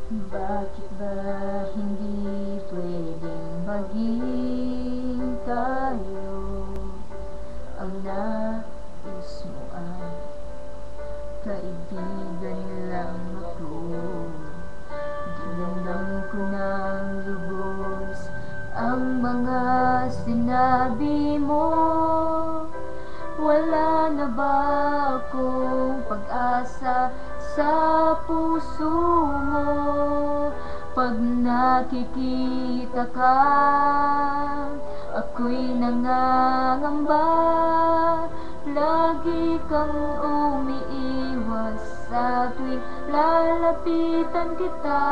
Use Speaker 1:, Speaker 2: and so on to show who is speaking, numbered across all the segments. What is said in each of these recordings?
Speaker 1: Bakit ba hindi pwedeng maging tayo? Ang nais mo ay kaibigan lang ako. Ginandam ko ng lubos ang mga sinabi mo. Wala na ba akong pag-asa sa puso mo? Pag nakikita ka, ako'y nangangamba. Lagi kang umiiwas sa tuwing lalapitan kita.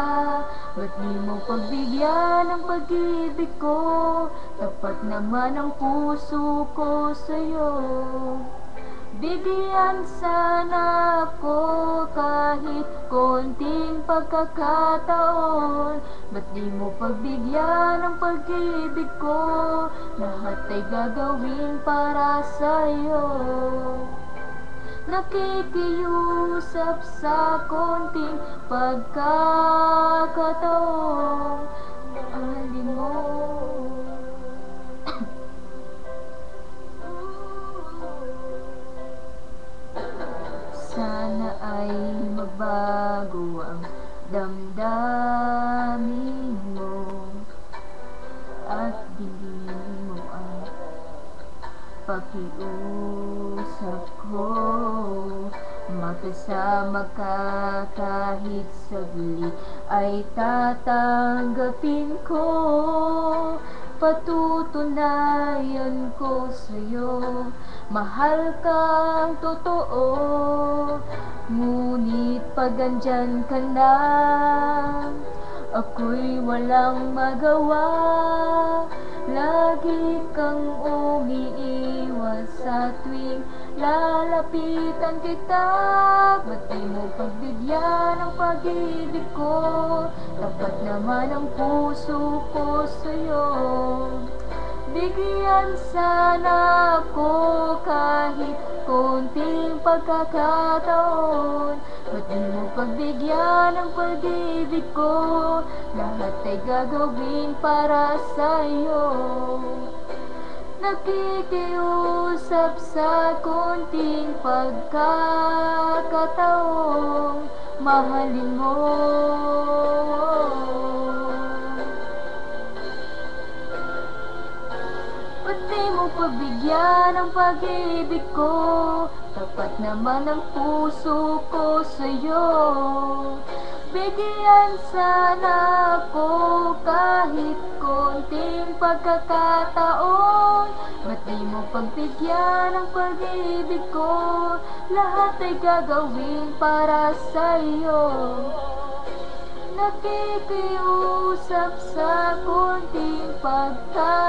Speaker 1: Ba't di mo pagbigyan ang pag-ibig ko? Tapat naman ang puso ko sa'yo. Bigyan sana ako kahit konting pagkakataon. Ba't di mo pagbigyan ang pag-ibig ko? Lahat ay gagawin para sa'yo. Nakikiusap sa konting pagkakataon. Mahalin mo. Sana ay magbago ang damdamin mo at dinggin mo ang pakiusap ko. Magkasama ka kahit saglit ay tatanggapin ko. Patutunayan ko sa'yo, mahal kang totoo. Ngunit pag andyan ka na, ako'y walang magawa. Lagi kang umiiwas sa tuwing lalapitan kita. Ba't di mo pagbigyan ang pag-ibig ko? Tapat naman ang puso ko sa'yo. Bigyan sana ako kahit konting pagkakataon. Ba't di mo pagbigyan ang pag-ibig ko? Lahat ay gagawin para sa'yo. Nakikiusap sa konting pagkakataon. Mahalin mo. Ba't di mo pagbigyan ang pag-ibig ko? Tapat naman ang puso ko sa'yo. Bigyan sana ako kahit konting pagkakataon. Ba't di mo pagbigyan ang pag-ibig ko? Lahat ay gagawin para sa'yo. Nakikiusap sa konting pagkakataon.